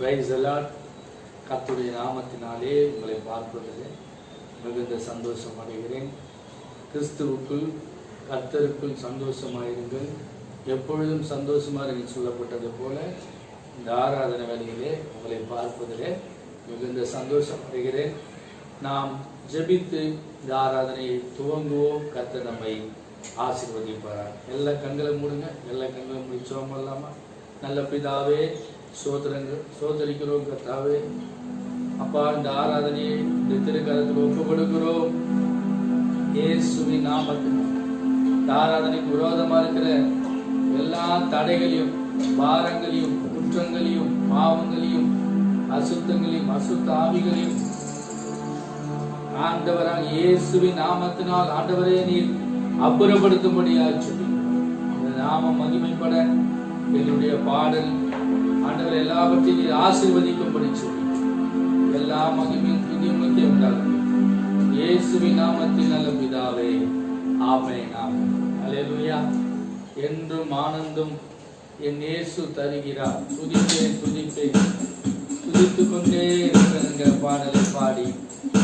Praise the Lord. கர்த்தருடைய நாமத்தினாலே உங்களை பார்ப்பதிலே மிகுந்த சந்தோஷம் அடைகிறேன். கிறிஸ்துவுக்குள் கர்த்தருக்குள் சந்தோஷமாயிருங்கள், எப்பொழுதும் சந்தோஷமாக என்று சொல்லப்பட்டது போல இந்த ஆராதனை வேளையிலே உங்களை பார்ப்பதிலே மிகுந்த சந்தோஷம் அடைகிறேன். நாம் ஜெபித்து இந்த ஆராதனையை துவங்குவோம். கர்த்தர் நம்மை ஆசீர்வதிப்பார். எல்லா கண்களை மூடுங்க, எல்லா கண்களை மூடி ஜெபம் பண்ணலாமா? நல்ல பிதாவே, சோதரிக்கிறோம் கர்த்தாவே. அப்பா, இந்த ஆராதனையை இந்த திருக்கரத்தில் ஒப்பு கொடுக்கிறோம். இயேசுவின் நாமத்தில் இந்த ஆராதனைக்கு விரோதமா இருக்கிற எல்லா தடைகளையும், பாரங்களையும், குற்றங்களையும், பாவங்களையும், அசுத்தங்களையும், அசுத்த ஆவிகளையும் ஆண்டவராக இயேசுவின் நாமத்தினால் ஆண்டவரே நீர் அப்புறப்படுத்தும்படியாச்சு. இந்த நாமம் மகிமைப்பட என்னுடைய பாடல் ஆண்டவர் எல்லாவற்றையும் நீர் ஆசீர்வதிக்கும்படி சொல்லி எல்லா மகிமையும் துதியும் உண்டாகும். இயேசுவின் நாமத்தில் நல்ல பிதாவே, ஆமென், ஆமென். அல்லேலூயா. என்றும் ஆனந்தம் என் இயேசு தருகிறார். துதிப்பேன் துதிப்பேன் துதித்துக் கொண்டே இருக்கிற பாடலை பாடி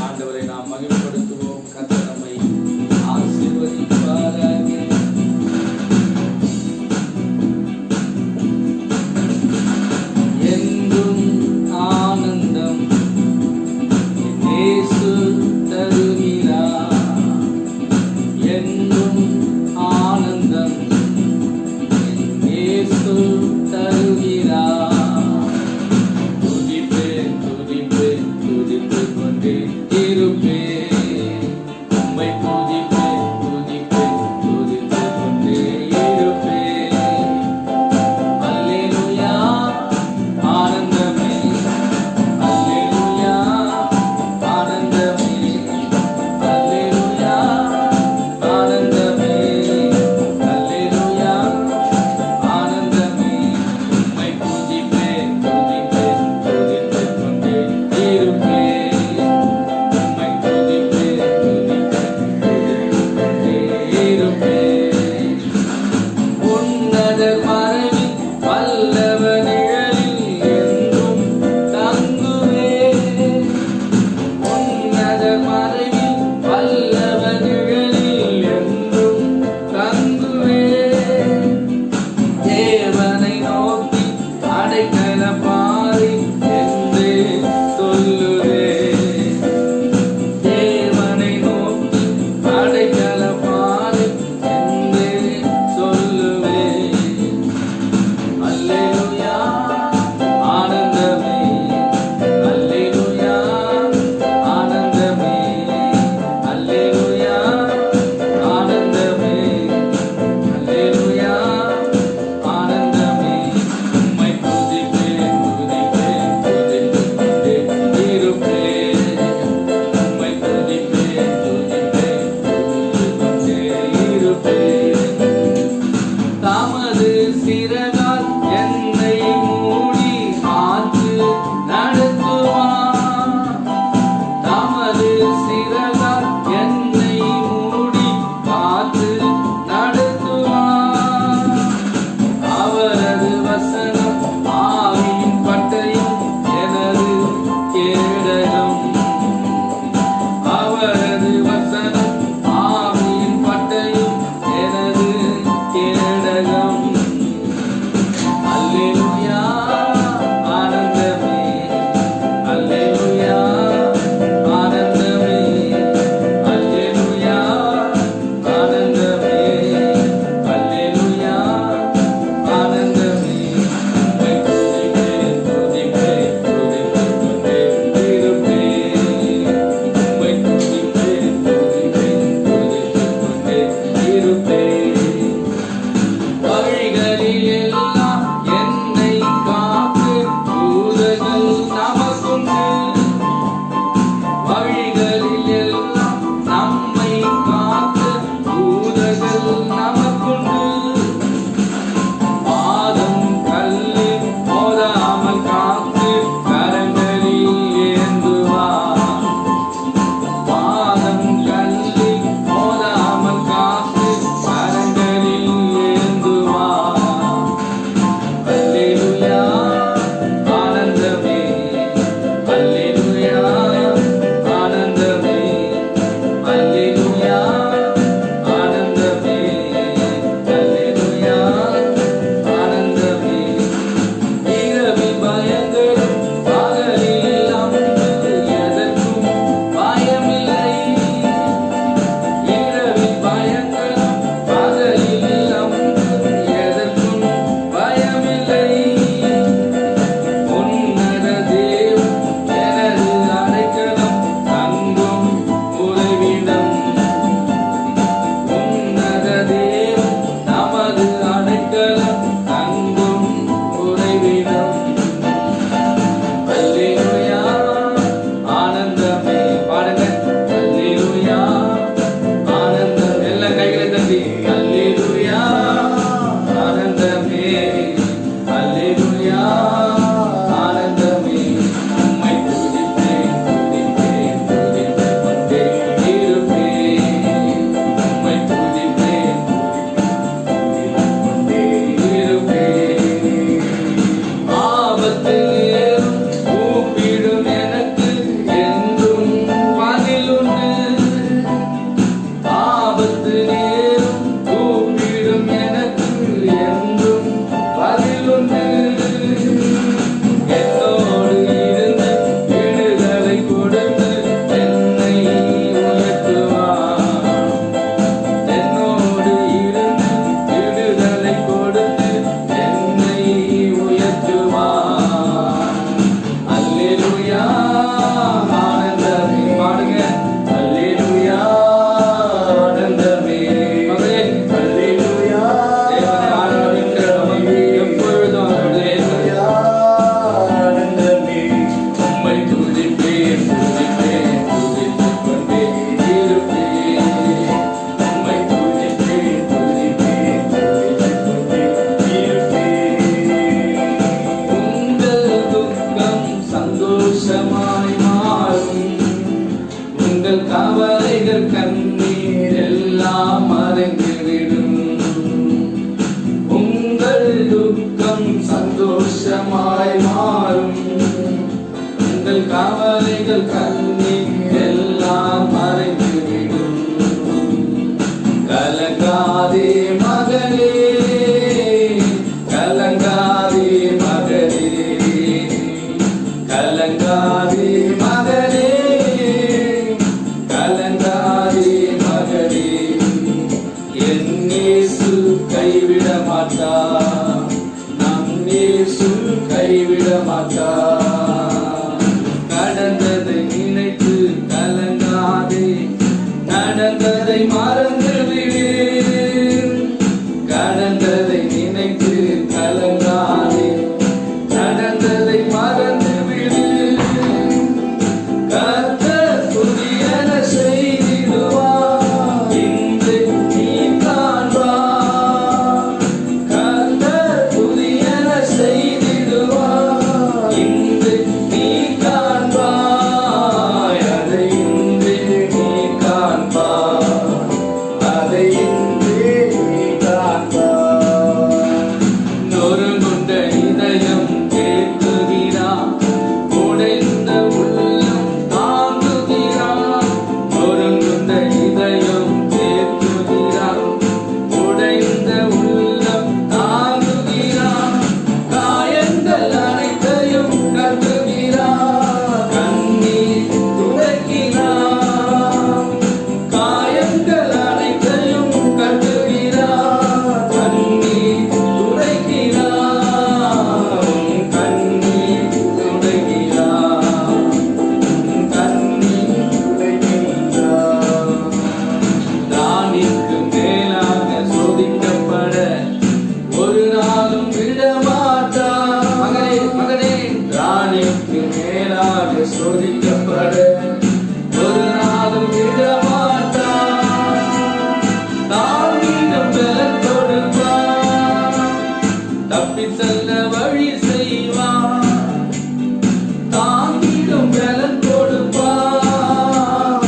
ஆண்டவரை நாம் மகிமைப்படுத்துவோம். கர்த்தர் நம்மை ஆசீர்வதிப்பாராக. சோதிக்கப்பட ஒரு நாளும் விடமாட்டார். தாவீதும் பலன் கொடுப்பார், தப்பி செல்ல வழி செய்வார். தாவீதும் பலன் கொடுப்பார்,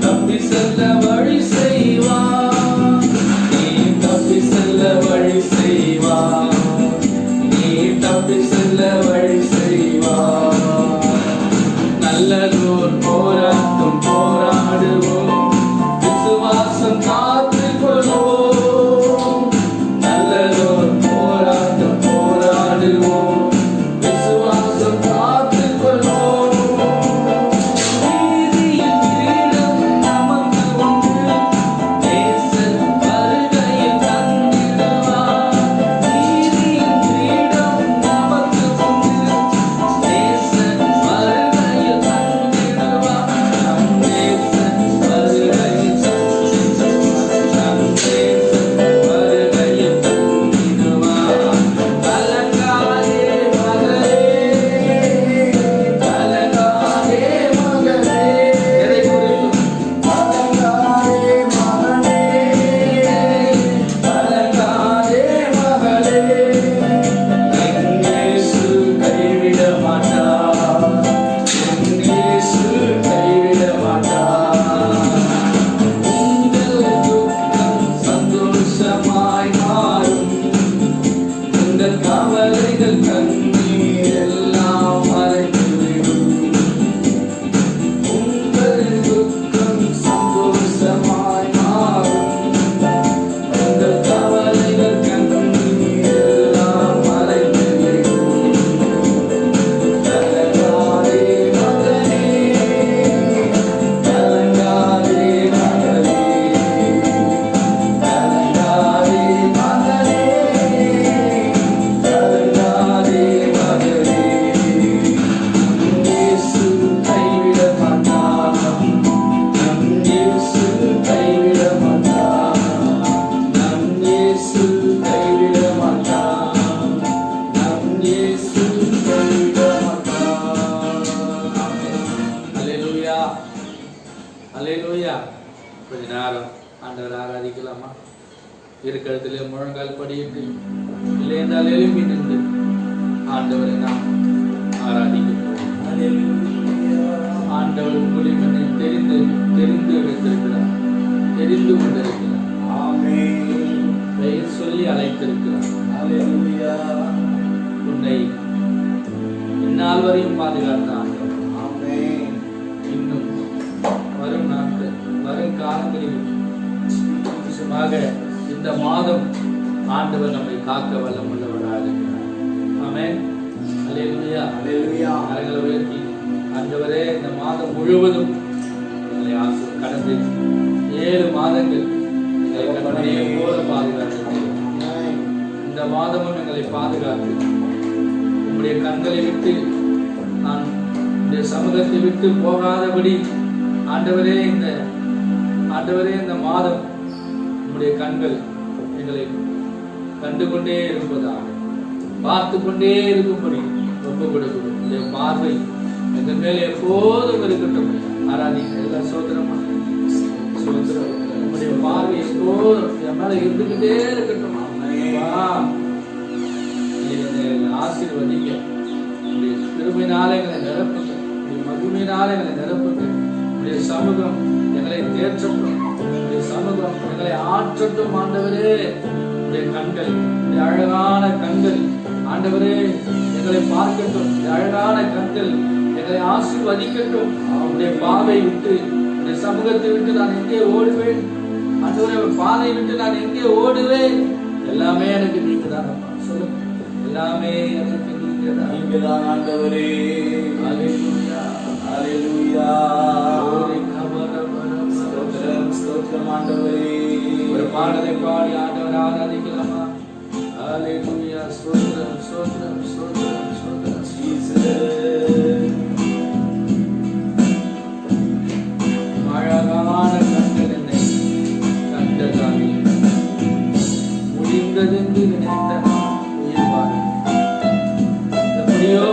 தப்பி செல்ல வழி செய்வார். நீ தப்பி செல்ல வழி செய்வார், நீ தப்பி செல்ல வழி செய்வார். நல்லதோர் போராட்டம் போராடுவோம், விசுவாசம் காத்து கொள்வோம். நல்லதோர் போராட்டம் போராடுவோம், விசுவாசம் காத்து கொள்வோம். நீதியின் கிரீடம் நமக்கு உண்டு, நேசன் வருகையில் தந்திடுவார். நீதியின் கிரீடம் நமக்கு உண்டு, நேசன் வருகையில் தந்திடுவார். நம் நேசன் வருகையில் தந்திடுவார், நம் நேசன் வருகையில் தந்திடுவார். கலங்காதே மகளே, கலங்காதே மகளே. எதை குறித்தும் கலங்காதே மகளே, கலங்காதே மகளே. என் இயேசு கைவிட மாட்டார், என் இயேசு கைவிட மாட்டார். உங்கள் துக்கம் சந்தோஷமாய் மாறும், உங்கள் கவலைகள் கண்ணீர் எல்லாம் மறைந்துவிடும். உங்கள் துக்கம் சந்தோஷமாய் மாறும், உங்கள் கவலைகள் கண்ணீர் எல்லாம் மறைந்துவிடும். கலங்காதே மகனே, கலங்காதே மகளே, கலங்காதே மகளே, கலங்காதே மகளே. நம் இயேசு கைவிட மாட்டார், நம் இயேசு கைவிட மாட்டார், நம் இயேசு கைவிட மாட்டார், நம் இயேசு கைவிட மாட்டார். அல்லேலூயா, அல்லேலூயா. கொஞ்ச நேரம் ஆண்டவர் ஆராதிக்கலாமா? இருக்கிறதுல முழங்கால் படியிட்டு, இல்லை என்றால் எழுப்பி நின்று ஆண்டவரை நாம் ஆராதிக்கிறோம். ஆண்டவர் உங்களை தெரிந்து தெரிந்து வைத்திருக்கிறார், தெரிந்து கொண்டிருக்கிறார். பெயர் சொல்லி அழைத்திருக்கிறார். உன்னை இந்நாள் வரையும் பாதுகாத்த ஆண்டவர் இன்னும் வரும் நாட்கள் வரும் காலங்களில் நிச்சயமாக இந்த மாதம் ஆண்டவர் நம்மை காக்க வல்லமுள்ளவராக இருக்கிறார். ஆமென். அல்லேலூயா, அல்லேலூயா. கரங்களை உயர்த்தி ஆண்டவரே, இந்த மாதம் முழுவதும் எங்களை கடந்து 7 மாதங்கள் எங்களை கண்மணியை போல பாதுகாத்து, இந்த மாதமும் எங்களை பாதுகாத்து உம்முடைய கண்களை விட்டு நான் இந்த சமூகத்தை விட்டு போகாதபடி ஆண்டவரே, இந்த மாதம் உம்முடைய கண்கள் எங்களை கண்டுகொண்டே இருப்பதாக, பார்த்து கொண்டே இருக்கும்படி ஒப்பு கொடுக்கிறோம். உடைய பார்வை எங்கள் மேலே எப்போதும் இருக்கட்டும். ஆராதிக்க எல்லாம் சோதரமா சோதரம். உடைய பார்வை எப்போதும் என் மேல இருந்துகிட்டே இருக்கட்டும். ஆசீர்வதிக்க உடைய கிருபையினாலே எங்களை நிரப்புங்க, உடைய மகிமையினாலே எங்களை நிரப்புங்க. உடைய சமூகம் எங்களை தேற்றட்டும், உடைய சமூகம் எங்களை ஆற்றட்டும். ஆண்டவரே, உடைய கண்கள், உடைய அழகான கண்கள் ஆண்டவரே எங்களை பார்க்கட்டும். உடைய அழகான கண்கள் எங்களை ஆசீர்வதிக்கட்டும். உடைய பாதை விட்டு, உடைய சமூகத்தை விட்டு நான் எங்கே ஓடுவேன்? ஆண்டவரே, பாதை விட்டு நான் எங்கே ஓடுவேன்? எல்லாமே எனக்கு நீங்க தான். சொல்லுங்க, எல்லாமே எனக்கு நீங்க தான் ஆண்டவரே. அல்லேலூயா, அல்லேலூயா. ஸ்தோத்திரம், ஸ்தோத்திரம் ஆண்டவரே. ஒரு பாடலை பாடி ஆண்டவரை ஆராதிக்கலாமா? அல்லேலூயா, ஸ்தோத்திரம், ஸ்தோத்திரம், ஸ்தோத்திரம், ஸ்தோத்திரம். அழகான கண்கள் என்னை கண்டதானே, முடிந்ததென்று நினைத்த எப்படியோ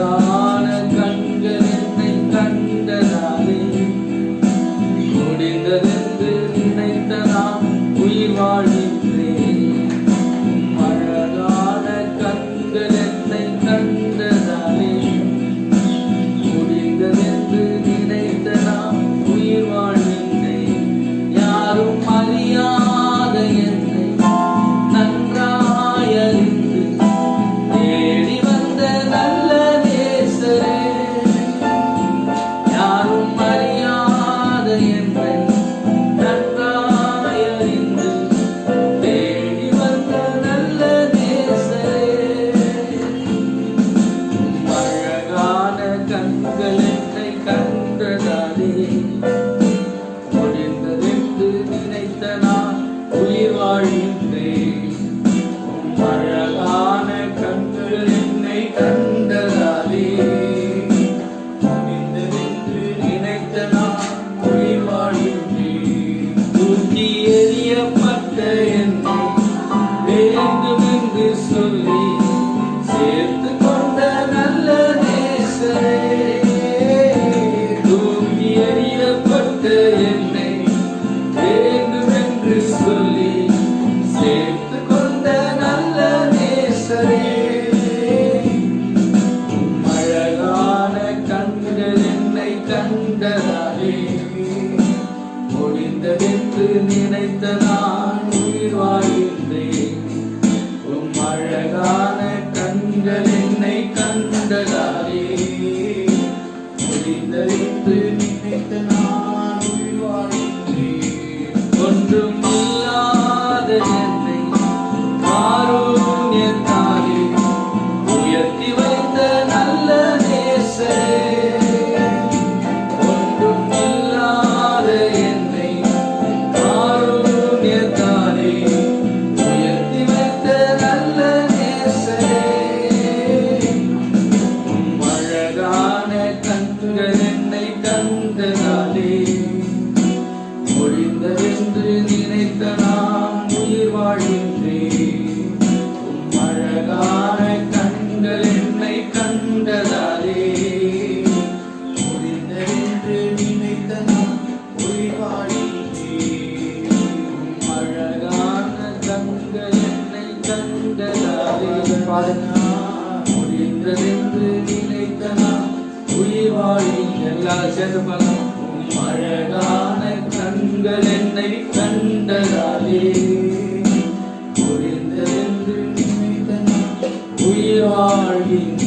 அழகான கண்கள் என்னை கண்டதாலே முடிந்ததென்று நினைத்த நான் உயிர் வாழ்கின்றேன். அழகான கண்கள் என்னை கண்டதாலே முடிந்ததென்று நினைத்த நான் உயிர் வாழ்கின்றேன். யாரும் அறியாத என்னை நன்றாய் அறிந்து தேடி வந்த நல்ல நேசரே. யாரும் அறியாத என்னை நன்றாய் அறிந்து தேடி வந்த நல்ல நேசரே. அழகான கண்கள் என்னை கண்டதாலே முடிந்ததென்று நினைத்த நான் உயிர் வாழ்கின்றேன். அழகான கண்கள் என்னை கண்டதாலே முடிந்ததென்று நினைத்த நான் உயிர் வாழ்கின்றேன். தூக்கி எறியப்பட்ட என்னை வேண்டுமென்று சொல்லி சேர்த்து கொண்ட நல்ல நேசரே. தூக்கி எறியப்பட்ட என்னை வேண்டுமென்று சொல்லி சேர்த்து கொண்ட நல்ல நேசரே. அழகான கண்கள் என்னை கண்டதாலே முடிந்ததென்று நினைத்த நான் உயிர் வாழ்கின்றேன். அழகான கண்கள் என்னை கண்டதாலே முடிந்ததென்று நினைத்த நான் உயிர் வாழ்கின்றேன். ஒன்றும் இல்லாத என்னை காருண்யத்தாலே உயர்த்தி வைத்த நல்ல நேசரே. ஒன்றும் இல்லாத என்னை காருண்யத்தாலே உயர்த்தி வைத்த நல்ல நேசரே. அழகான கண்கள் என்னை கண்டதாலே முடிந்ததென்று நினைத்த நான் உயிர் வாழ்கின்றேன். அழகான கண்கள் என்னை கண்டதாலே முடிந்ததென்று நினைத்த நான் உயிர் வாழ்கின்றேன். அழகான கண்கள் என்னை கண்டதாலே முடிந்ததென்று நினைத்த நான் உயிர் வாழ்கின்றேன். எல்லாரும் சேர்ந்து பாருங்க. அழகான கண்கள் என்னை கண்டதாலே முடிந்ததென்று நினைத்த நான் உயிர் வாழ்கின்றேன்.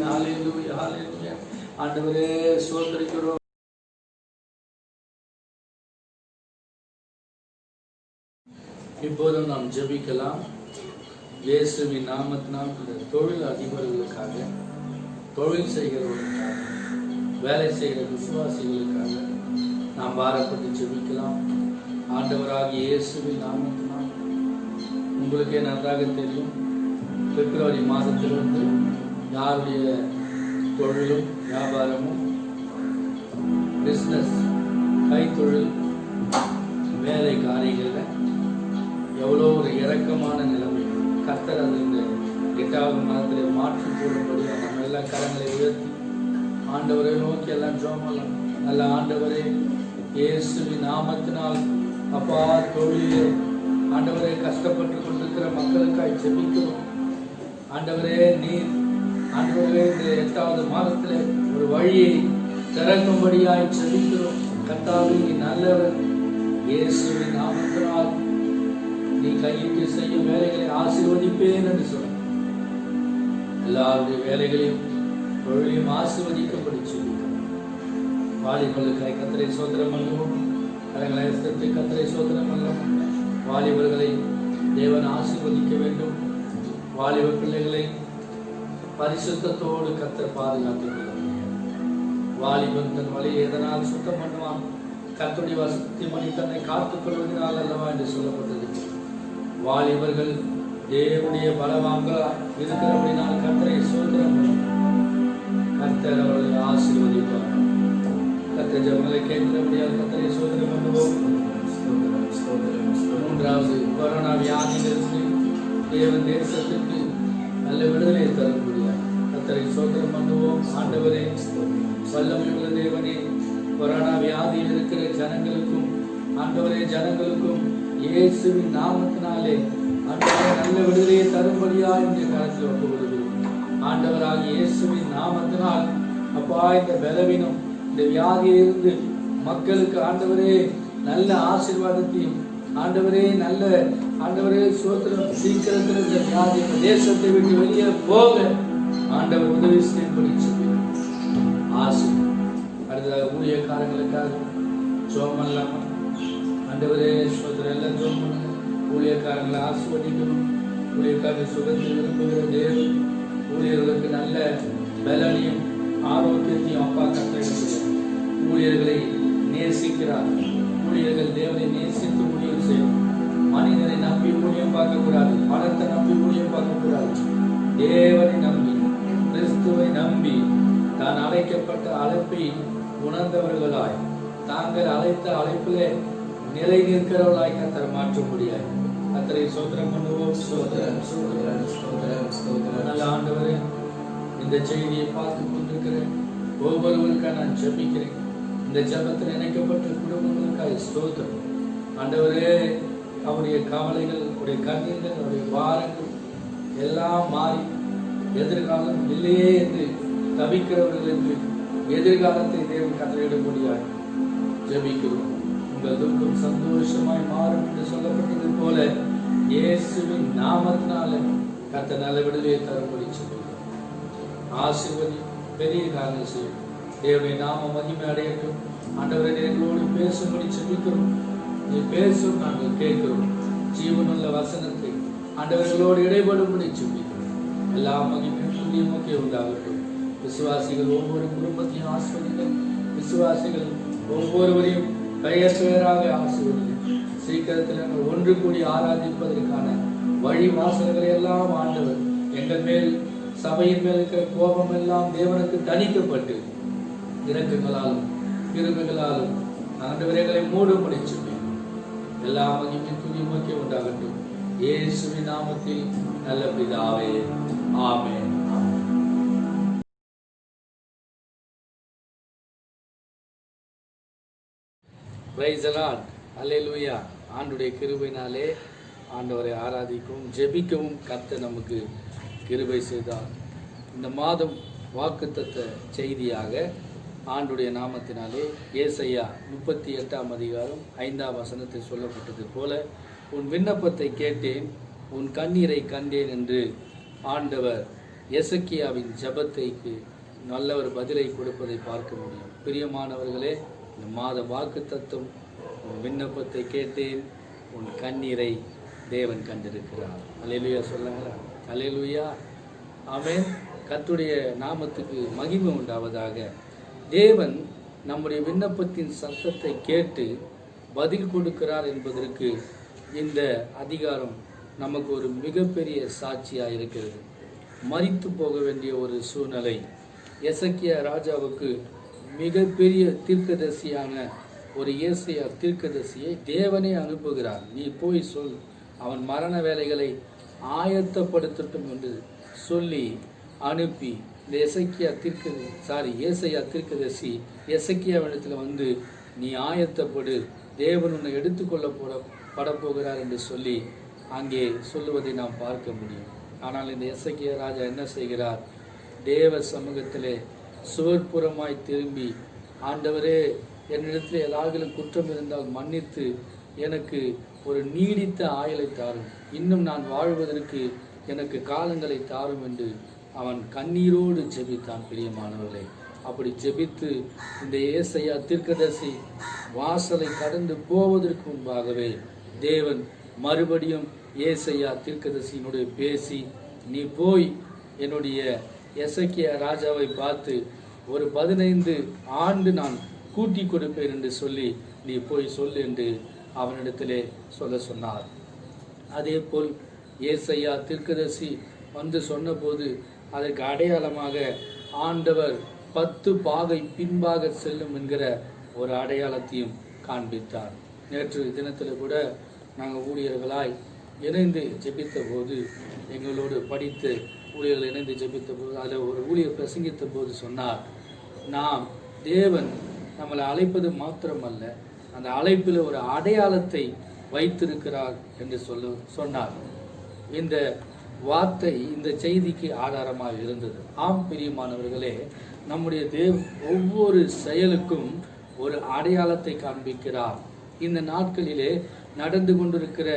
ஹல்லேலூயா, ஹல்லேலூயா. ஆண்டவரே ஸ்தோத்திரிக்கிறோம். இப்போதும் நாம் ஜெபிக்கலாம். இயேசுவின் நாமத்தினால் இந்த தொழில் அதிபர்களுக்காக, தொழில் செய்கிறவர்களுக்காக, வேலை செய்கிற விசுவாசிகளுக்காக நாம் பாரப்பட்டு ஜெபிக்கலாம். ஆண்டவராகிய இயேசுவின் நாமத்தினால் உங்களுக்கே நன்றாக தெரியும், பிப்ரவரி மாதத்திலிருந்து யாருடைய தொழிலும் வியாபாரமும் பிஸ்னஸ் கைத்தொழில் வேலை காரியங்களில் எவ்வளோ ஒரு இறக்கமான நிலைமை கர்த்தர் அது இந்த 8வது மாதத்தில் மாற்றி போடும்படி நம்ம எல்லா கரங்களை உயர்த்தி ஆண்டவரை நோக்கி எல்லாம் ஜெபம். நல்ல ஆண்டவரே, இயேசுவின் நாமத்தினால் அப்பா தொழிலே ஆண்டவரே கஷ்டப்பட்டு கொண்டிருக்கிற மக்களுக்காய் ஜெபிக்கிறோம். ஆண்டவரே நீர் ஆண்டவரே இந்த 8வது மாதத்தில் ஒரு வழியை திறக்கும்படியாய் ஜெபிக்கிறோம். கர்த்தாவே நீ நல்லவர். இயேசுவின் நாமத்தினால் நீ கையிட்டு செய்யும் வேலைகளை ஆசீர்வதிப்பேன் என்று சொன்ன எல்லாருடைய வேலைகளையும் தொழிலையும் ஆசீர்வதிக்கப்படி சொல்லிக்கிறோம். வாலிபர்களுக்காய் கர்த்தரை ஸ்தோத்திரம் பண்ணுவோம். கரங்களை உயர்த்தி கர்த்தரை ஸ்தோத்திரம் பண்ணுவோம். வாலிபர்களை தேவன் ஆசீர்வதிக்க வேண்டும். வாலிப பிள்ளைகளை பரிசுத்தத்தோடு கர்த்தர் பாதுகாத்துக் கொள்ள முடியும். வாலிபன் தன் வழியை எதனால் சுத்தம் பண்ணுவான்? கர்த்தருடைய வசனத்தின்படி தன்னை காத்துக் கொள்வதனால் அல்லவா என்று சொல்லப்பட்டது. வாலிபர்கள் தேவனுடைய பலவாங்க இருக்கிறபடினால் கர்த்தரை ஸ்தோத்திரம் பண்ணுவோம். கர்த்தர் அவர்களை ஆசீர்வதிப்பார். கர்த்தர் ஜெபங்களை கேட்கிறபடியால் கர்த்தரை ஸ்தோத்திரம் பண்ணுவோம். மூன்றாவது, கொரோனா வியாதியிலிருந்து தேவன் தேசத்துக்கு நல்ல விடுதலை தர முடியாது. கர்த்தரை சோதனம் பண்ணுவோம். ஆண்டவரே, வல்லமையுள்ள தேவனே, கொரோனா வியாதியில் இருக்கிற ஜனங்களுக்கும் ஆண்டவரே ஜனங்களுக்கும் இயேசுவின் நாமத்தினாலே ஆண்டவரே நல்ல விடுதலையை தரும்படியா இந்த காலத்தில் ஒப்பு கொடுக்கிறோம். ஆண்டவராகிய இயேசுவின் நாமத்தினால் அப்பா இந்த பலவீனம் இந்த வியாதியிலிருந்து மக்களுக்கு ஆண்டவரே நல்ல ஆசீர்வாதத்தையும் ஆண்டவரே நல்ல ஆண்டவரே சோத்திரம் சீக்கிரத்தில் இந்த வியாதி தேசத்தை விட்டு வெளியே போக ஆண்டவர் உதவி செய்யும்படி சொல்லுவோம். ஆசை அடுத்ததாக ஊழியக்காரங்களுக்காக சோமல்லாம் ஆண்டவரே சோத்திரம் எல்லாம் ஜோம் பண்ணுங்க. ஊழியக்காரங்களை ஆசிர்வதிக்கணும். ஊழியக்காரர்கள் சுகத்தை விரும்புகிற தேவன் ஊழியர்களுக்கு நல்ல பலனையும் ஆரோக்கியத்தையும் அப்பா கட்டளையிடுகிறார். ஊழியர்களை நேசிக்கிறார். ஊழியர்கள் தேவனை நேசித்து ஊழியம் செய்யும். மனிதனை நம்பி ஊழியம் பார்க்கக்கூடாது. பணத்தை நம்பி ஊழியம் பார்க்கக்கூடாது. தேவனை நம்பி கிறிஸ்துவை நம்பி தான் அழைக்கப்பட்ட அழைப்பை உணர்ந்தவர்களாய் தாங்கள் அழைத்த அழைப்பிலே நிலை நிற்கிறவர்களாய் கர்த்தர் மாற்ற முடியாது. கர்த்தரை சோதனம் பண்ணுவோம். நல்ல ஆண்டவரே, இந்த செய்தியை பார்த்து கொண்டிருக்கிறேன் ஒவ்வொருவருக்காக நான் ஜெபிக்கிறேன். இந்த ஜெபத்தில் இணைக்கப்பட்ட குடும்பங்களுக்காக ஸ்தோத்திரம். ஆண்டவரே, அவருடைய கவலைகள், அவருடைய கண்ணீர்கள், அவருடைய பாரங்கள் எல்லாம் மாறி எதிர்காலம் இல்லையே என்று தவிக்கிறவர்களுக்கு எதிர்காலத்தை தேவன் கட்டளையிட முடியாது. ஜெபிக்கிறோம். உங்கள் துக்கம் சந்தோஷமாய் மாறும் என்று சொல்லப்பட்டது போல இயேசுவின் நாமத்தினால கர்த்தர் நல்ல விடுதலையை தரும்படி சொல்லுகிறோம். ஆசீர்வதி, பெரிய காரியம் செய்யும். தேவனுடைய நாம மகிமை அடையட்டும். ஆண்டவரே, எங்களோடு பேசும்படி செபிக்கிறோம். நீ பேசும், நாங்கள் கேட்கிறோம். ஜீவனுள்ள வசனத்தை ஆண்டவர்களோடு இடைபடும்படி செபிக்கிறோம். எல்லா மகிமையும் துல்லியமோக்கே உண்டாகட்டும். விசுவாசிகள் ஒவ்வொரு குடும்பத்தையும் ஆசிர்வதிகள். விசுவாசிகள் ஒவ்வொருவரையும் பெயர் பெயராக ஆசிர்வதிகள். சீக்கிரத்தில் நாங்கள் ஒன்று கூடி ஆராதிப்பதற்கான வழி வாசல்களை எல்லாம் ஆண்டவர் எங்கள் மேல் சபையின் மேல் இருக்கிற கோபம் எல்லாம் தேவனுக்கு தணிக்கப்பட்டு இரக்கங்களாலும் கிருபைகளாலும் ஆண்டவர்களை மூடும்படி சொல்லுவோம். எல்லா மகிமையும் துதிமோக்கே உண்டாகட்டும். இயேசுவின் நாமத்தில் நல்ல பிதாவே, ஆமென். Praise the Lord. அல்லேலூயா. ஆண்டவருடைய கிருபையினாலே ஆண்டவரை ஆராதிக்கவும் ஜெபிக்கவும் கர்த்தர் நமக்கு கிருபை செய்தார். இந்த மாதம் வாக்குத்தத்த செய்தியாக ஆண்டுடைய நாமத்தினாலே ஏசாயா 38ஆம் அதிகாரம் 5ஆம் வசனத்தில் சொல்லப்பட்டது போல, உன் விண்ணப்பத்தை கேட்டேன், உன் கண்ணீரை கண்டேன் என்று ஆண்டவர் எசக்கியாவின் ஜெபத்தைக்கு நல்ல ஒரு பதிலை கொடுப்பதை பார்க்க முடியும். பிரியமானவர்களே, இந்த மாத வாக்குத்தத்தம், உன் விண்ணப்பத்தை கேட்டேன், உன் கண்ணீரை தேவன் கண்டிருக்கிறார். அல்லேலூயா சொல்லுங்களா? அல்லேலூயா, ஆமென். கர்த்தருடைய நாமத்துக்கு மகிமை உண்டாவதாக. தேவன் நம்முடைய விண்ணப்பத்தின் சத்தத்தை கேட்டு பதில் கொடுக்கிறார் என்பதற்கு இந்த அதிகாரம் நமக்கு ஒரு மிகப்பெரிய சாட்சியாக இருக்கிறது. மரித்து போக வேண்டிய ஒரு சூழ்நிலை. எசக்கியா ராஜாவுக்கு மிகப்பெரிய தீர்க்கதரிசியான ஒரு ஏசாயா தீர்க்கதரிசியை தேவனே அனுப்புகிறார். நீ போய் சொல், அவன் மரண வேலைகளை ஆயத்தப்படுத்தட்டும் என்று சொல்லி அனுப்பி இந்த ஏசாயா தீர்க்கதரிசி எசக்கியாவிடத்தில் வந்து, நீ ஆயத்தப்படு, தேவன் உன்னை எடுத்துக்கொள்ள படப்போகிறார் என்று சொல்லி அங்கே சொல்லுவதை நாம் பார்க்க முடியும். ஆனால் இந்த எசக்கியா ராஜா என்ன செய்கிறார்? தேவ சமூகத்திலே சுவர்புறமாய் திரும்பி, ஆண்டவரே, என்னிடத்தில் ஏதாவது குற்றம் இருந்தால் மன்னித்து எனக்கு ஒரு நீடித்த ஆயுளை தாரும், இன்னும் நான் வாழ்வதற்கு எனக்கு காலங்களை தாரும் என்று அவன் கண்ணீரோடு ஜெபித்தான். பிரியமானவர்களே, அப்படி ஜெபித்து இந்த ஏசாயா தீர்க்கதரிசி வாசலை கடந்து போவதற்கு முன்பாகவே தேவன் மறுபடியும் ஏசாயா தீர்க்கதரிசியினுடைய பேசி, நீ போய் என்னுடைய எசக்கியா ராஜாவை பார்த்து ஒரு 15 ஆண்டு நான் கூட்டி கொடுப்பேன் என்று சொல்லி நீ போய் சொல் என்று அவனிடத்திலே சொல்ல சொன்னார். அதே போல் ஏசாயா தீர்க்கதரிசி வந்து சொன்னபோது அதற்கு அடையாளமாக ஆண்டவர் 10 பாகை பின்பாக செல்லும் என்கிற ஒரு அடையாளத்தையும் காண்பித்தார். நேற்று தினத்தில் கூட நாங்கள் ஊழியர்களாய் இணைந்து ஜெபித்த போது எங்களோடு படித்து ஊழியர்கள் இணைந்து ஜெபித்த போது, அதில் ஒரு ஊழியர் பிரசங்கித்த போது சொன்னார், நாம் தேவன் நம்மளை அழைப்பது மாத்திரமல்ல, அந்த அழைப்பில் ஒரு அடையாளத்தை வைத்திருக்கிறார் என்று சொன்னார். இந்த வார்த்தை இந்த செய்திக்கு ஆதாரமாக இருந்தது. ஆம் பிரியமானவர்களே, நம்முடைய ஒவ்வொரு செயலுக்கும் ஒரு அடையாளத்தை காண்பிக்கிறார். இந்த நாட்களிலே நடந்து கொண்டிருக்கிற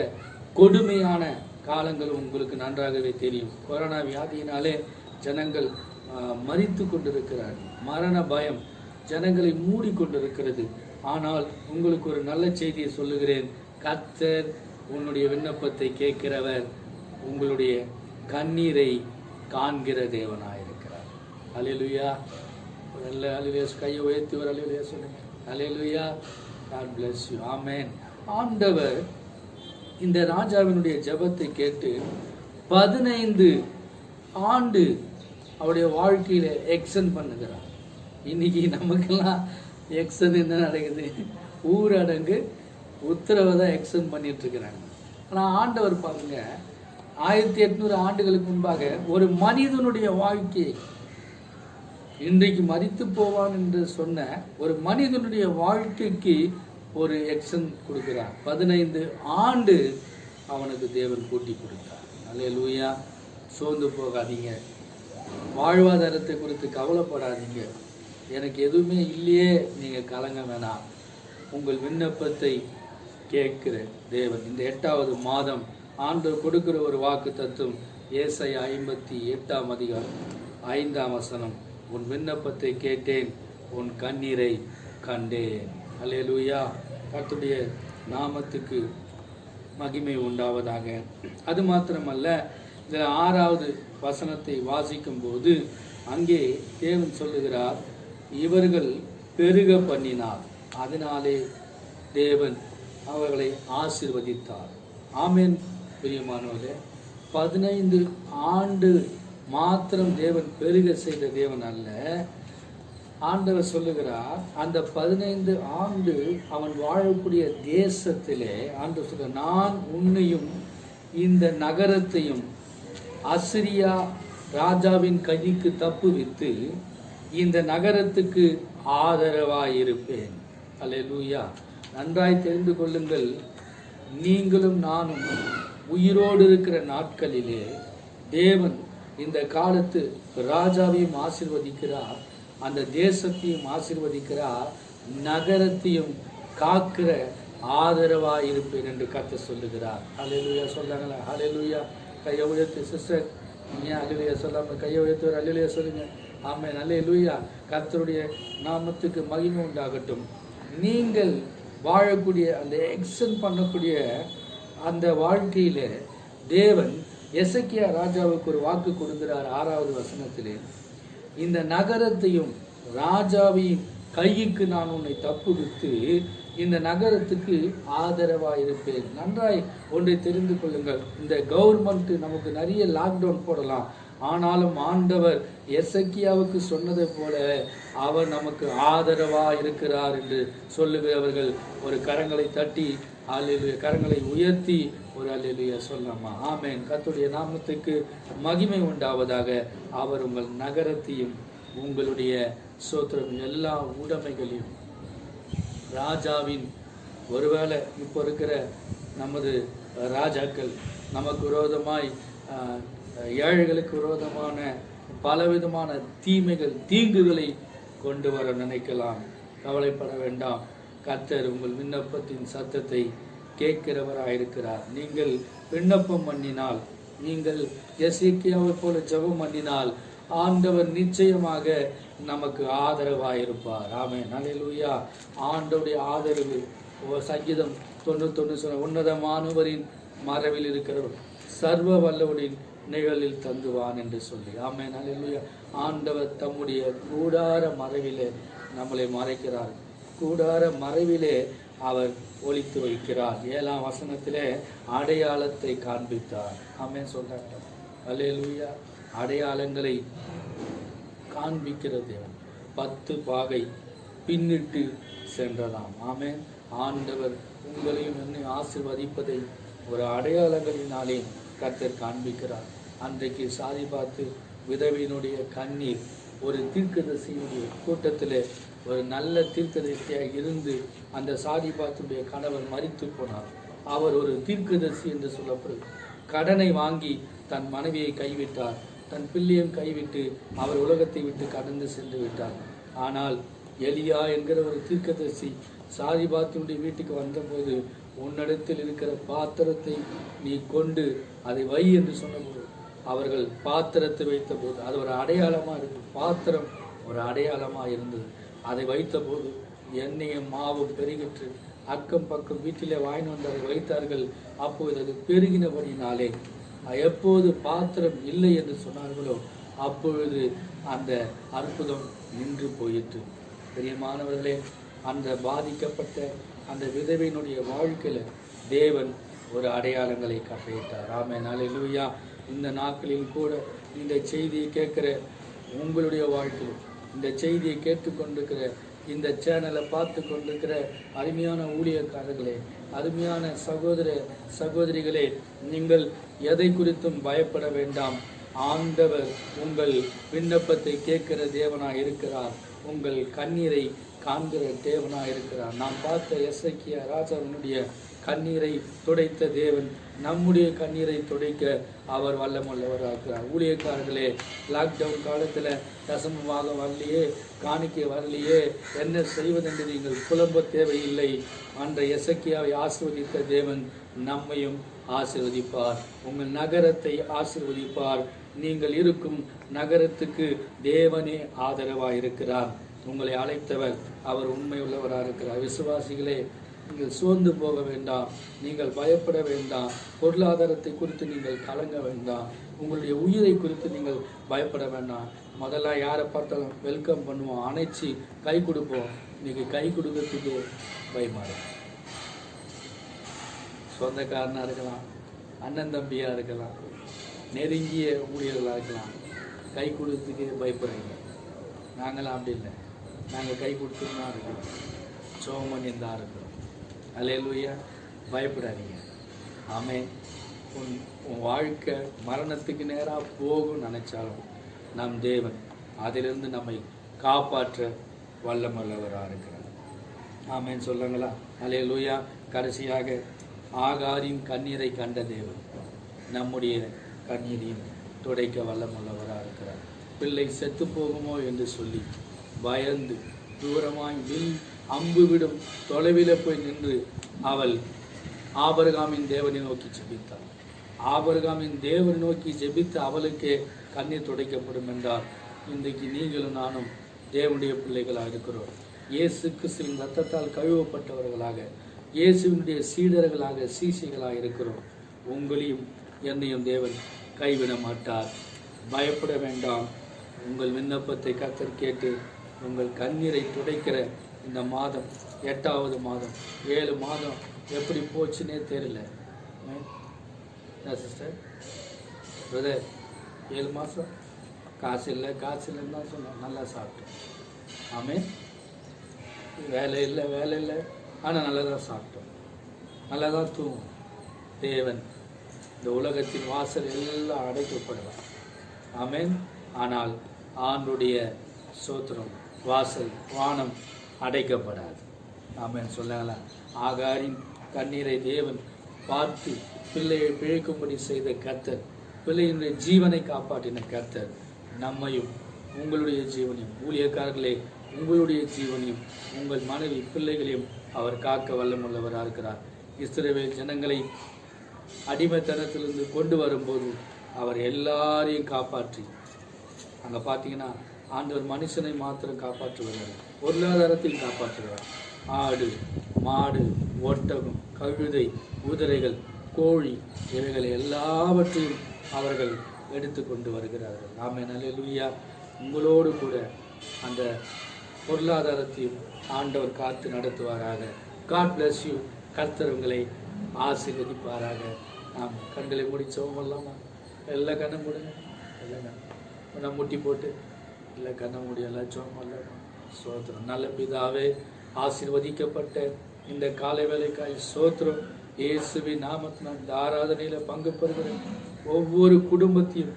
கொடுமையான காலங்கள் உங்களுக்கு நன்றாகவே தெரியும். கொரோனா வியாதியினாலே ஜனங்கள் மரித்து கொண்டிருக்கிறார்கள். மரண பயம் ஜனங்களை மூடிக்கொண்டிருக்கிறது. ஆனால் உங்களுக்கு ஒரு நல்ல செய்தியை சொல்லுகிறேன். கர்த்தர் உன்னுடைய விண்ணப்பத்தை கேட்கிறவர், உங்களுடைய கண்ணீரை காண்கிற தேவனாயிருக்கிறார். அல்லேலூயா. அல்லேலூயா. கையை உயர்த்தி ஒரு அல்லேலூயா சொல்லுங்க. அல்லேலூயா. God bless you. ஆமென். ஆண்டவர் இந்த ராஜாவினுடைய ஜெபத்தை கேட்டு 15 ஆண்டு அவருடைய வாழ்க்கையில எக்ஸ்டெண்ட் பண்ணுகிறார். இன்னைக்கு நமக்கெல்லாம் எக்ஸ்டெண்ட் என்ன நடக்குது? ஊரடங்கு உத்தரவை தான் எக்ஸ்டெண்ட் பண்ணிட்டு இருக்கிறாங்க. ஆனால் ஆண்டவர் பாருங்க, 1800 ஆண்டுகளுக்கு முன்பாக ஒரு மனிதனுடைய வாழ்க்கையை, இன்றைக்கு மரித்து போவான் என்று சொன்ன ஒரு மனிதனுடைய வாழ்க்கைக்கு ஒரு எக்ஸ்டெண்ட் கொடுக்கிறார். 15 ஆண்டு அவனுக்கு தேவன் கூட்டி கொடுத்தார். அல்லேலூயா. சோர்ந்து போகாதீங்க, வாழ்வாதாரத்தை குறித்து கவலைப்படாதீங்க, எனக்கு எதுவுமே இல்லையே நீங்கள் கலங்க வேணாம். உங்கள் விண்ணப்பத்தை கேட்கிற தேவன். இந்த 8வது மாதம் ஆண்டவர் கொடுக்கிற ஒரு வாக்கு தத்துவம். ஏசாயா 58ஆம் அதிகாரம் 5ஆம் வசனம். உன் விண்ணப்பத்தை கேட்டேன், உன் கண்ணீரை கண்டேன். அல்லேலூயா. கர்த்தருடைய நாமத்துக்கு மகிமை உண்டாவதாக. அது மாத்திரமல்ல, இதில் 6வது வசனத்தை வாசிக்கும் போது அங்கே தேவன் சொல்லுகிறார், இவர்கள் பெருக பண்ணினார், அதனாலே தேவன் அவர்களை ஆசீர்வதித்தார். ஆமென். பிரியமானவர்களே, 15 ஆண்டு மாத்திரம் தேவன் பெருக செய்த தேவன் அல்ல. ஆண்டவர் சொல்லுகிறார், அந்த 15 ஆண்டு அவன் வாழக்கூடிய தேசத்திலே ஆண்டவர் சொல்ற, நான் உன்னையும் இந்த நகரத்தையும் அசிரியா ராஜாவின் கைக்கு தப்புவித்து இந்த நகரத்துக்கு ஆதரவாயிருப்பேன். அல்லேலூயா. நன்றாய் தெரிந்து கொள்ளுங்கள், நீங்களும் நானும் உயிரோடு இருக்கிற நாட்களிலே தேவன் இந்த காலத்து ராஜாவையும் ஆசீர்வதிக்கிறார், அந்த தேசத்தையும் ஆசீர்வதிக்கிறார், நகரத்தையும் காக்கிற ஆதரவாயிருப்பேன் என்று கர்த்தர் சொல்லுகிறார். அல்லேலூயா. சொல்றாங்களா? அல்லேலூயா. கையை உயர்த்தி சிஸ்டர், ஏன் அல்லேலூயா சொல்லாம கையை உயர்த்தி ஒரு அல்லேலூயா சொல்லுங்க. ஆமென். அல்லேலூயா. கர்த்தருடைய நாமத்துக்கு மகிமை உண்டாகட்டும். நீங்கள் வாழக்கூடிய அந்த எக்ஸ்டெண்ட் பண்ணக்கூடிய அந்த வாழ்க்கையில தேவன் எசேக்கியா ராஜாவுக்கு ஒரு வாக்கு கொடுக்கிறார். 6வது வசனத்திலே, இந்த நகரத்தையும் ராஜாவையும் கைக்கு நான் உன்னை தப்புவித்து இந்த நகரத்துக்கு ஆதரவாயிருப்பேன். நன்றாய் ஒன்றை தெரிந்து கொள்ளுங்கள், இந்த கவர்மெண்ட் நமக்கு நிறைய லாக்டவுன் போடலாம், ஆனாலும் ஆண்டவர் எசேக்கியாவுக்கு சொன்னதை போல அவர் நமக்கு ஆதரவா இருக்கிறார் என்று சொல்லுகிறவர்கள் ஒரு கரங்களை தட்டி அல்லேலூயா, கரங்களை உயர்த்தி ஒரு அல்லேலூயா சொல்லலாமா? ஆமென். கர்த்தருடைய நாமத்துக்கு மகிமை உண்டாவதாக. அவர் உங்கள் நகரத்தையும் உங்களுடைய சோத்திரம் எல்லா உடைமைகளையும் ராஜாவின், ஒருவேளை இப்போ இருக்கிற நமது ராஜாக்கள் நமக்கு விரோதமாய் ஏழைகளுக்கு விரோதமான பலவிதமான தீமைகள் தீங்குகளை கொண்டு வர நினைக்கலாம். கவலைப்பட வேண்டாம். கர்த்தர் உங்கள் விண்ணப்பத்தின் சத்தத்தை கேட்கிறவராயிருக்கிறார். நீங்கள் விண்ணப்பம் பண்ணினால், நீங்கள் எசேக்கியாவை போல ஜெபம் பண்ணினால் ஆண்டவர் நிச்சயமாக நமக்கு ஆதரவாயிருப்பார். ஆமென். அல்லேலூயா. ஆண்டவருடைய ஆதரவு. சங்கீதம் 91 உன்னதமானவரின் மறைவில் இருக்கிறவர் சர்வ வல்லவரின் நிழலில் தங்குவான் என்று சொல்லி. ஆமென். அல்லேலூயா. ஆண்டவர் தம்முடைய கூடார மறைவிலே நம்மளை மறைக்கிறார். கூடார மறைவிலே அவர் ஒளித்து வைக்கிறார். 7ஆம் வசனத்திலே அடையாளத்தை காண்பித்தார். ஆமென். சொல்றாங்க. அல்லேலூயா. அடையாளங்களை காண்பிக்கிற தேவன். 10 பாகை பின்னிட்டு சென்றதாம். ஆமென். ஆண்டவர் உங்களையும் என்னை ஆசீர்வதிப்பதை ஒரு அடையாளங்களினாலே கர்த்தர் காண்பிக்கிறார். அன்றைக்கு சாதி பார்த்து விதவையினுடைய கண்ணீர் ஒரு தீர்க்கதரிசியினுடைய கூட்டத்தில் ஒரு நல்ல தீர்க்கதரிசியாக இருந்து அந்த சாதி பார்த்துடைய கணவர் மரித்து போனார். அவர் ஒரு தீர்க்கதரிசி என்று சொல்லப்படும். கடனை வாங்கி தன் மனைவியை கைவிட்டார், தன் பிள்ளையும் கைவிட்டு அவர் உலகத்தை விட்டு கடந்து சென்று விட்டார். ஆனால் எலியா என்கிற ஒரு தீர்க்கதரிசி சாரிபாத்தினுடைய வீட்டுக்கு வந்தபோது, உன்னிடத்தில் இருக்கிற பாத்திரத்தை நீ கொண்டு அதை வை என்று சொன்னபோது அவர்கள் பாத்திரத்தை வைத்த போது அது ஒரு அடையாளமா இருக்கு. பாத்திரம் ஒரு அடையாளமா இருந்தது. அதை வைத்த போது எண்ணெயும் மாவும் பெருகிற்று. அக்கம் பக்கம் வீட்டிலே வாங்கி வந்து அதை வைத்தார்கள். அப்போது அது பெருகினபடினாலே எப்போது பாத்திரம் இல்லை என்று சொன்னார்களோ அப்பொழுது அந்த அற்புதம் நின்று போயிற்று. பிரியமானவர்களே, அந்த பாதிக்கப்பட்ட அந்த விதவையினுடைய வாழ்க்கையில தேவன் ஒரு அடையாளங்களை கட்டளையிட்டார். ஆமென், அல்லேலூயா. இந்த நாட்களில் கூட இந்த செய்தியை கேட்கிற உங்களுடைய வாழ்க்கையில், இந்த செய்தியை கேட்டுக்கொண்டிருக்கிற, இந்த சேனலை பார்த்து கொண்டிருக்கிற அருமையான ஊழியக்காரர்களே, அருமையான சகோதர சகோதரிகளே, நீங்கள் எதை குறித்தும் பயப்பட வேண்டாம். ஆண்டவர் உங்கள் விண்ணப்பத்தை கேட்கிற தேவனாய் இருக்கிறார். உங்கள் கண்ணீரை காண்கிற தேவனாய் இருக்கிறார். நாம் பார்த்த எசேக்கியா ராஜாவினுடைய கண்ணீரை துடைத்த தேவன் நம்முடைய கண்ணீரை துடைக்க அவர் வல்லமுள்ளவராக இருக்கிறார். ஊழியக்காரர்களே, லாக்டவுன் காலத்தில் தசமமாக வரலையே, காணிக்கை வரலையே, என்ன செய்வதென்று நீங்கள் புலம்ப தேவையில்லை. அன்ற எசேக்கியாவை ஆசீர்வதித்த தேவன் நம்மையும் ஆசீர்வதிப்பார். உங்கள் நகரத்தை ஆசீர்வதிப்பார். நீங்கள் இருக்கும் நகரத்துக்கு தேவனே ஆதரவாக இருக்கிறார். உங்களை அழைத்தவர் அவர் உண்மையுள்ளவராக இருக்கிறார். விசுவாசிகளே, நீங்கள் சோர்ந்து போக வேண்டாம், நீங்கள் பயப்பட வேண்டாம், பொருளாதாரத்தை குறித்து நீங்கள் கலங்க வேண்டாம், உங்களுடைய உயிரை குறித்து நீங்கள் பயப்பட வேண்டாம். முதல்ல யாரை பார்த்தாலும் வெல்கம் பண்ணுவோம், அணைச்சி கை கொடுப்போம். இன்னைக்கு கை கொடுக்கறதுக்கு பயமாறு. சொந்தக்காரனாக இருக்கலாம், அண்ணன் தம்பியாக இருக்கலாம், நெருங்கிய ஊழியர்களாக இருக்கலாம், கை கொடுத்துக்கு பயப்படுறீங்க. நாங்களாம் அப்படி இல்லை, நாங்கள் கை கொடுத்துட்டு தான் இருக்கிறோம், சோமன் தான் இருக்கிறோம். அல்லேலூயா. பயப்படாதீங்க. ஆமென். உன் வாழ்க்கை மரணத்துக்கு நேராக போகும் நினைச்சாலும் நம் தேவன் அதிலிருந்து நம்மை காப்பாற்ற வல்லமுள்ளவராக இருக்கிறார். ஆமென் சொல்லுங்களா? அல்லேலூயா. கடைசியாக ஆகாரின் கண்ணீரை கண்ட தேவன் நம்முடைய கண்ணீரையும் துடைக்க வல்லமுள்ளவராக இருக்கிறார். பிள்ளை செத்து போகுமோ என்று சொல்லி பயந்து தூரமாய் வில் அம்பு விடும் தொலைவில் போய் நின்று அவள் ஆபிரகாமின் தேவனை நோக்கி ஜெபித்தாள். ஆபிரகாமின் தேவனை நோக்கி ஜெபித்து அவளுக்கே கண்ணீர் துடைக்கப்படும் என்றால், இன்றைக்கு நீங்களும் நானும் தேவனுடைய பிள்ளைகளாக இருக்கிறோம். இயேசு கிறிஸ்துவின் ரத்தத்தால் கழுவப்பட்டவர்களாக, இயேசுவினுடைய சீடர்களாக, சீசைகளாக இருக்கிறோம். உங்களையும் என்னையும் தேவன் கைவிட மாட்டார். பயப்பட வேண்டாம். உங்கள் விண்ணப்பத்தை கர்த்தர் கேட்டு உங்கள் கண்ணீரை துடைக்கிற இந்த மாதம், 8வது மாதம், 7 மாதம் எப்படி போச்சுன்னே தெரியல. சிஸ்டர் பிரதர், 7 மாதம் காசு இல்லைன்னு தான் சொன்னோம், நல்லா சாப்பிட்டோம். ஆமென். வேலை இல்லை, ஆனால் நல்லா தான் சாப்பிட்டோம், நல்லா தான் தூங்கும். தேவன் இந்த உலகத்தின் வாசல் எல்லாம் அடைக்கப்படலாம். ஆமென். ஆனால் ஆண்டுடைய சோத்திரம் வாசல் வானம் அடைக்கப்படாது. ஆமென் சொல்லுங்களா? ஆகாரின் கண்ணீரை தேவன் பார்த்து பிள்ளையை பிழைக்கும்படி செய்த கர்த்தர், பிள்ளையினுடைய ஜீவனை காப்பாற்றின கர்த்தர், நம்மையும் உங்களுடைய ஜீவனையும், ஊழியக்காரர்களே உங்களுடைய ஜீவனையும், உங்கள் மனைவி பிள்ளைகளையும் அவர் காக்க வல்லமுள்ளவராக இருக்கிறார். இஸ்ரவேல் ஜனங்களை அடிமைத்தனத்திலிருந்து கொண்டு வரும்போது அவர் எல்லாரையும் காப்பாற்றி, அங்கே பார்த்தீங்கன்னா ஆண்டவர் மனுஷனை மாத்திரம் காப்பாற்றுவார், பொருளாதாரத்தில் காப்பாற்றுவார். ஆடு, மாடு, ஒட்டகம், கழுதை, குதிரைகள், கோழி, இவைகள் எல்லாவற்றையும் அவர்கள் எடுத்து கொண்டு வருகிறார்கள். ஆமென், அல்லேலூயா. உங்களோடு கூட அந்த பொருளாதாரத்தையும் ஆண்டவர் காத்து நடத்துவாராக. God bless you. கர்த்தர் உங்களை ஆசீர்வதிப்பாராக. நாம் கண்களை மூடி ஜெபம் பண்ணலாமா? எல்லா கண்ணை மூடுங்க, எல்லாம் முட்டி போட்டு இல்லை கண்ண முடியல ஜெபம் பண்ணலாமா? ஸ்தோத்திரம். நல்ல பிதாவே, ஆசீர்வதிக்கப்பட்ட இந்த காலை வேளைக்காய் ஸ்தோத்திரம். இயேசுவின் நாமத்தினால் இந்த ஆராதனையில் பங்கு பெறுகிறேன் ஒவ்வொரு குடும்பத்தையும்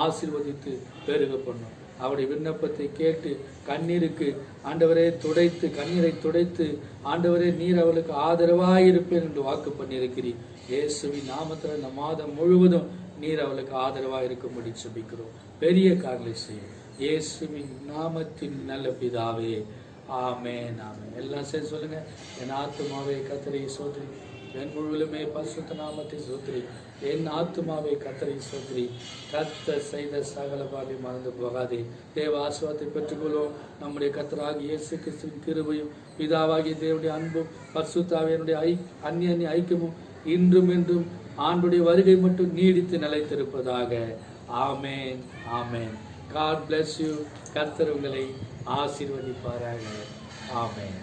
ஆசீர்வதித்து பெருக பண்ணும். அவருடைய விண்ணப்பத்தை கேட்டு கண்ணீருக்கு ஆண்டவரே துடைத்து, கண்ணீரை துடைத்து, ஆண்டவரே நீர் அவளுக்கு ஆதரவாயிருப்பேன் என்று வாக்கு பண்ணியிருக்கிறீர். இயேசுவின் நாமத்தில் இந்த மாதம் முழுவதும் நீர் அவளுக்கு ஆதரவாக இருக்கும்படி ஜெபிக்கிறோம். பெரிய காரியங்களை செய்யும் இயேசுவின் நாமத்தின் நல்ல பிதாவே, ஆமென் ஆமென். எல்லாம் சேர்ந்து சொல்லுங்க. என் ஆத்துமாவே கர்த்தரை ஸ்தோத்திரி, என் முழுவதுமே பரிசுத்த நாமத்தை ஸ்தோத்திரி. என் ஆத்துமாவை கர்த்தரை ஸ்தோத்திரி. கர்த்தர் செய்த சகல பாவத்தையும் மறந்து போகாதே. தேவ ஆசீர்வாதத்தை பெற்றுக்கொள்வோம். நம்முடைய கர்த்தராகிய இயேசு கிறிஸ்துவின் கிருபையும் பிதாவாகிய தேவனுடைய அன்பும் பரிசுத்த ஆவியானுடைய அந்நிய ஐக்கியமும் இன்றும் என்றும் ஆண்டுடைய வருகை மட்டும் நீடித்து நிலைத்திருப்பதாக. ஆமென் ஆமென். God bless you. கர்த்தர் உங்களை ஆசீர்வதிப்பாராக. ஆமென்.